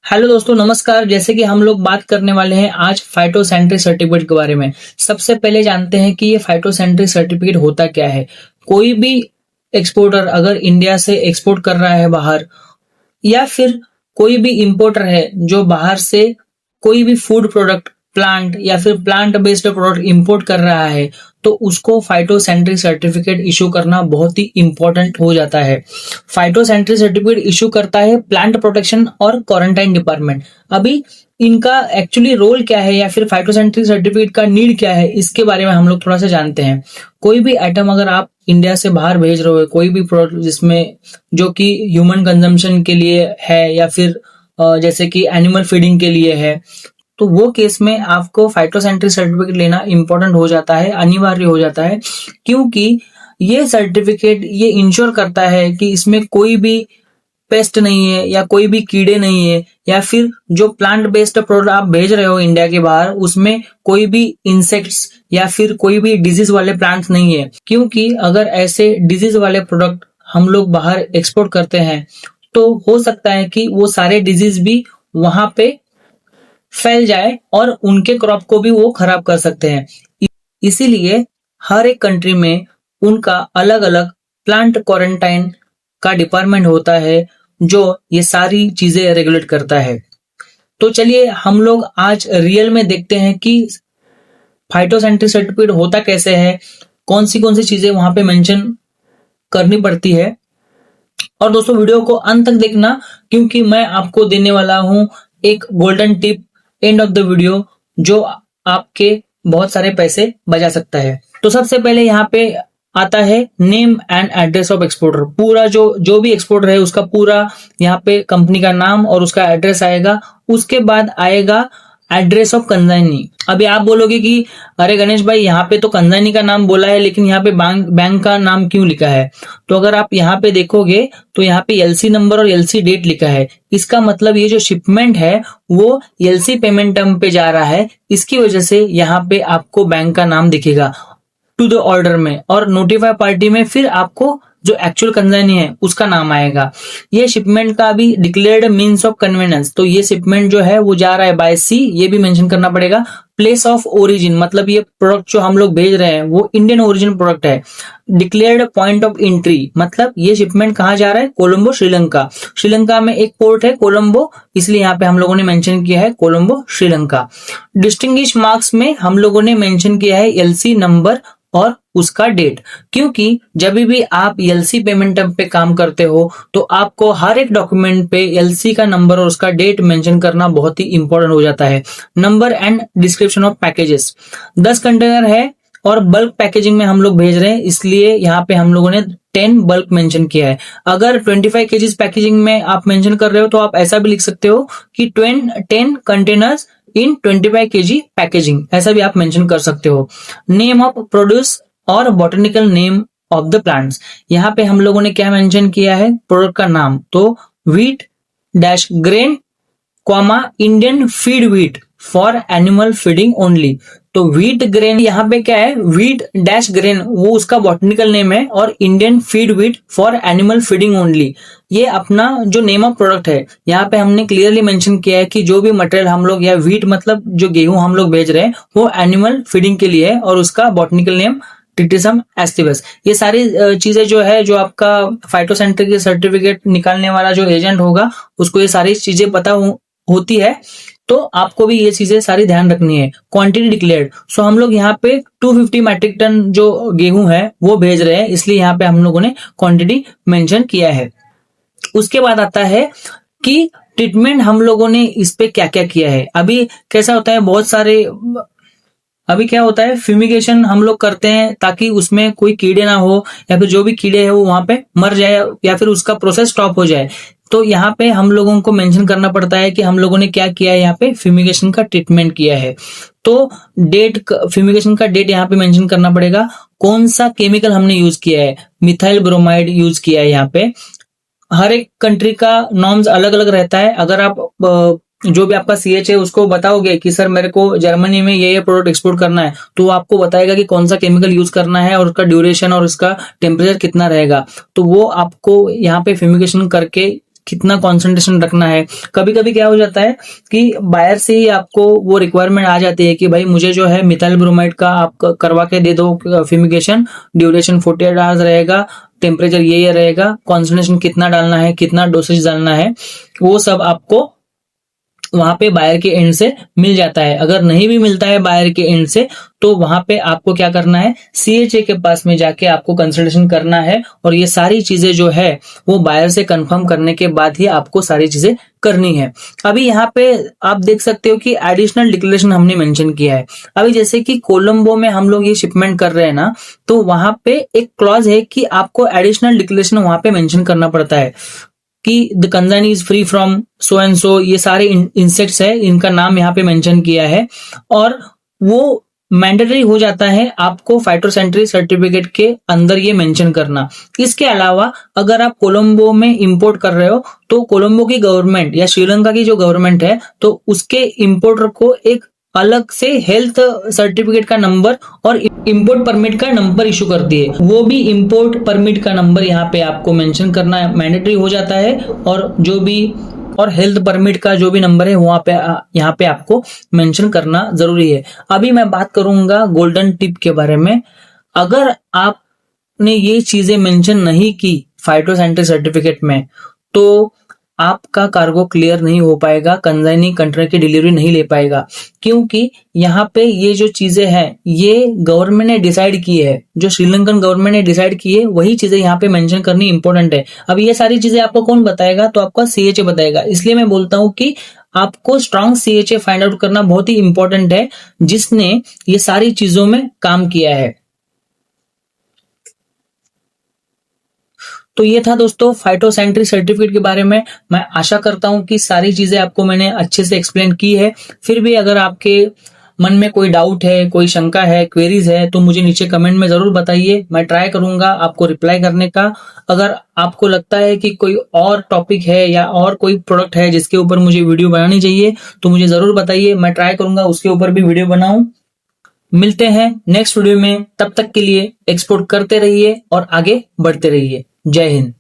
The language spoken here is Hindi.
हेलो दोस्तों, नमस्कार। जैसे कि हम लोग बात करने वाले हैं आज फाइटोसैनिटरी सर्टिफिकेट के बारे में। सबसे पहले जानते हैं कि ये फाइटोसैनिटरी सर्टिफिकेट होता क्या है। कोई भी एक्सपोर्टर अगर इंडिया से एक्सपोर्ट कर रहा है बाहर, या फिर कोई भी इंपोर्टर है जो बाहर से कोई भी फूड प्रोडक्ट, प्लांट या फिर प्लांट बेस्ड प्रोडक्ट इंपोर्ट कर रहा है, तो उसको फाइटोसैनिटरी सर्टिफिकेट इशू करना बहुत ही इंपॉर्टेंट हो जाता है। फाइटोसैनिटरी सर्टिफिकेट इशू करता है प्लांट प्रोटेक्शन और क्वारंटाइन डिपार्टमेंट। अभी इनका एक्चुअली रोल क्या है या फिर फाइटोसैनिटरी सर्टिफिकेट का नीड क्या है, इसके बारे में हम लोग थोड़ा सा जानते हैं। कोई भी आइटम अगर आप इंडिया से बाहर भेज रहे हो, कोई भी प्रोडक्ट जिसमें जो कि ह्यूमन कंजम्पशन के लिए है या फिर जैसे कि एनिमल फीडिंग के लिए है, तो वो केस में आपको फाइटोसैनिटरी सर्टिफिकेट लेना इंपॉर्टेंट हो जाता है, अनिवार्य हो जाता है। क्योंकि ये सर्टिफिकेट ये इंश्योर करता है कि इसमें कोई भी पेस्ट नहीं है या कोई भी कीड़े नहीं है, या फिर जो प्लांट बेस्ड प्रोडक्ट आप भेज रहे हो इंडिया के बाहर, उसमें कोई भी इंसेक्ट्स या फिर कोई भी डिजीज वाले प्लांट्स नहीं है। क्योंकि अगर ऐसे डिजीज वाले प्रोडक्ट हम लोग बाहर एक्सपोर्ट करते हैं, तो हो सकता है कि वो सारे डिजीज भी वहां पे फैल जाए और उनके क्रॉप को भी वो खराब कर सकते हैं। इसीलिए हर एक कंट्री में उनका अलग अलग प्लांट क्वारंटाइन का डिपार्टमेंट होता है जो ये सारी चीजें रेगुलेट करता है। तो चलिए हम लोग आज रियल में देखते हैं कि फाइटोसैनिटरी सर्टिफिकेट होता कैसे है, कौन सी चीजें वहां पे मेंशन करनी पड़ती है। और दोस्तों, वीडियो को अंत तक देखना, क्योंकि मैं आपको देने वाला हूं एक golden tip end of the video, जो आपके बहुत सारे पैसे बचा सकता है। तो सबसे पहले यहाँ पे आता है name and address of exporter. पूरा जो भी एक्सपोर्टर है उसका पूरा यहाँ पे कंपनी का नाम और उसका एड्रेस आएगा। उसके बाद आएगा एड्रेस ऑफ कंसाइनी। अभी आप बोलोगे कि अरे गणेश भाई, यहाँ पे तो कंसाइनी का नाम बोला है, लेकिन यहाँ पे बैंक का नाम क्यों लिखा है? तो अगर आप यहाँ पे देखोगे तो यहाँ पे एलसी नंबर और एलसी डेट लिखा है। इसका मतलब ये जो शिपमेंट है वो एलसी पेमेंट टर्म पे जा रहा है। इसकी वजह से यहाँ पे आपको बैंक का नाम दिखेगा टू द ऑर्डर में, और नोटिफाई पार्टी में फिर आपको जो एक्चुअल कंसाइनी है उसका नाम आएगा। ये शिपमेंट का भी डिक्लेयर्ड मीन्स ऑफ कन्वीनियंस, तो ये शिपमेंट जो है वो जा रहा है बाय सी, ये भी मेंशन करना पड़ेगा। प्लेस ऑफ ओरिजिन, मतलब ये प्रोडक्ट जो हम लोग भेज रहे हैं वो इंडियन ओरिजिन प्रोडक्ट है। डिक्लेयर्ड पॉइंट ऑफ एंट्री, मतलब ये शिपमेंट कहाँ जा रहा है? कोलंबो, श्रीलंका। श्रीलंका में एक पोर्ट है कोलंबो, इसलिए यहाँ पे हम लोगों ने मेंशन किया है कोलंबो, श्रीलंका। डिस्टिंग्विश मार्क्स में हम लोगों ने मेंशन किया है एलसी नंबर और उसका डेट। क्योंकि जब भी आप एलसी पेमेंट टर्म पे काम करते हो तो आपको हर एक डॉक्यूमेंट पे एलसी का नंबर और उसका डेट मेंशन करना बहुत ही इंपॉर्टेंट हो जाता है। Number and description of packages. 10 container है और बल्क पैकेजिंग में हम लोग भेज रहे हैं, इसलिए यहाँ पे हम लोगों ने 10 बल्क मेंशन किया है। अगर 25 केजीज पैकेजिंग में आप मेंशन कर रहे हो तो आप ऐसा भी लिख सकते हो कि 10 कंटेनर्स इन 25 केजी पैकेजिंग, ऐसा भी आप मेंशन कर सकते हो। नेम ऑफ प्रोड्यूस और botanical name of the plants. यहाँ पे हम लोगों ने क्या मेंशन किया है? प्रोडक्ट का नाम, तो wheat dash grain comma Indian feed wheat for animal feeding only. तो व्हीट ग्रेन यहाँ पे क्या है? व्हीट डैश ग्रेन वो उसका बॉटनिकल नेम है, और Indian feed wheat for animal feeding only ये अपना जो नेम ऑफ प्रोडक्ट है। यहाँ पे हमने क्लियरली मेंशन किया है कि जो भी मटेरियल हम लोग, या व्हीट मतलब जो गेहूं हम लोग भेज रहे हैं वो एनिमल फीडिंग के लिए है, और उसका बॉटनिकल नेम ट्रिटिसम एस्टिवस। ये सारी चीजें जो है, जो आपका फाइटोसैनिटरी सर्टिफिकेट निकालने वाला जो एजेंट होगा उसको ये सारी चीजें पता होती है, तो आपको भी ये चीजें सारी ध्यान रखनी है। क्वांटिटी डिक्लेयर्ड, सो हम लोग यहाँ पे 250 मैट्रिक टन जो गेहूं है वो भेज रहे हैं, इसलिए यहाँ पे हम लोगों ने क्वांटिटी मेंशन किया है। उसके बाद आता है कि ट्रीटमेंट हम लोगों ने इस पे क्या क्या किया है। अभी कैसा होता है, बहुत सारे अभी क्या होता है, फ्यूमिगेशन हम लोग करते हैं ताकि उसमें कोई कीड़े ना हो, या फिर जो भी कीड़े हैं वो वहां पे मर जाए, या फिर उसका प्रोसेस स्टॉप हो जाए। तो यहाँ पे हम लोगों को मेंशन करना पड़ता है कि हम लोगों ने क्या किया है, यहाँ पे फ्यूमिगेशन का ट्रीटमेंट किया है। तो डेट, फ्यूमिगेशन का डेट यहाँ पे मेंशन करना पड़ेगा। कौन सा केमिकल हमने यूज किया है? मिथाइल ब्रोमाइड यूज किया है। यहाँ पे हर एक कंट्री का नॉर्म्स अलग अलग रहता है। अगर आप जो भी आपका सीएच है उसको बताओगे कि सर मेरे को जर्मनी में ये प्रोडक्ट एक्सपोर्ट करना है, तो वो आपको बताएगा कि कौन सा केमिकल यूज करना है और उसका ड्यूरेशन और उसका टेम्परेचर कितना रहेगा। तो वो आपको यहाँ पे फ्यूमिगेशन करके कितना कॉन्सेंट्रेशन रखना है। कभी कभी क्या हो जाता है कि बायर से ही आपको वो रिक्वायरमेंट आ जाती है कि भाई मुझे जो है मिथाइल ब्रोमाइड का आप करवा के दे दो फ्यूमिगेशन, ड्यूरेशन 48 आवर्स रहेगा, टेम्परेचर ये रहेगा, कॉन्सेंट्रेशन कितना डालना है, कितना डोसेज डालना है, वो सब आपको वहां पे बायर के एंड से मिल जाता है। अगर नहीं भी मिलता है बायर के एंड से तो वहां पे आपको क्या करना है, सीएचए के पास में जाके आपको कंसल्टेशन करना है और ये सारी चीजें जो है वो बायर से कंफर्म करने के बाद ही आपको सारी चीजें करनी है। अभी यहाँ पे आप देख सकते हो कि एडिशनल डिक्लेरेशन हमने मेंशन किया है। अभी जैसे कि कोलंबो में हम लोग ये शिपमेंट कर रहे हैं ना, तो वहां पे एक क्लॉज है कि आपको एडिशनल डिक्लेरेशन वहां पे मेंशन करना पड़ता है कि the consign is free from so and so, ये सारे इंसेक्ट्स है, इनका नाम यहाँ पे मेंशन किया है और वो मैंडेटरी हो जाता है आपको फाइटोसैनिटरी सर्टिफिकेट के अंदर ये मेंशन करना। इसके अलावा अगर आप कोलंबो में इंपोर्ट कर रहे हो तो कोलंबो की गवर्नमेंट या श्रीलंका की जो गवर्नमेंट है तो उसके इंपोर्टर को एक अलग से हेल्थ सर्टिफिकेट का नंबर और इंपोर्ट परमिट का नंबर इशू करती है। वो भी इंपोर्ट परमिट का नंबर यहाँ पे आपको मेंशन करना मैंडेटरी हो जाता है और जो भी और हेल्थ परमिट का जो भी नंबर है वहां पे यहाँ पे आपको मेंशन करना जरूरी है। अभी मैं बात करूंगा गोल्डन टिप के बारे में। अगर आपने ये चीजें मेंशन नहीं की फाइटोसैनिटरी सर्टिफिकेट में तो आपका कार्गो क्लियर नहीं हो पाएगा, कंसाइनिंग कंटेनर की डिलीवरी नहीं ले पाएगा, क्योंकि यहाँ पे ये जो चीजें हैं ये गवर्नमेंट ने डिसाइड की है, जो श्रीलंकन गवर्नमेंट ने डिसाइड की है वही चीजें यहाँ पे मेंशन करनी इंपॉर्टेंट है। अब ये सारी चीजें आपको कौन बताएगा, तो आपका सीएचए बताएगा। इसलिए मैं बोलता हूँ कि आपको स्ट्रांग सीएचए फाइंड आउट करना बहुत ही इंपॉर्टेंट है जिसने ये सारी चीजों में काम किया है। तो ये था दोस्तों फाइटोसैनिटरी सर्टिफिकेट के बारे में। मैं आशा करता हूं कि सारी चीजें आपको मैंने अच्छे से एक्सप्लेन की है। फिर भी अगर आपके मन में कोई डाउट है, कोई शंका है, क्वेरीज है तो मुझे नीचे कमेंट में जरूर बताइए। मैं ट्राई करूंगा आपको रिप्लाई करने का। अगर आपको लगता है कि कोई और टॉपिक है या और कोई प्रोडक्ट है जिसके ऊपर मुझे वीडियो बनानी चाहिए तो मुझे जरूर बताइए, मैं ट्राई करूंगा उसके ऊपर भी वीडियो बनाऊं। मिलते हैं नेक्स्ट वीडियो में, तब तक के लिए एक्सपोर्ट करते रहिए और आगे बढ़ते रहिए। जय हिंद।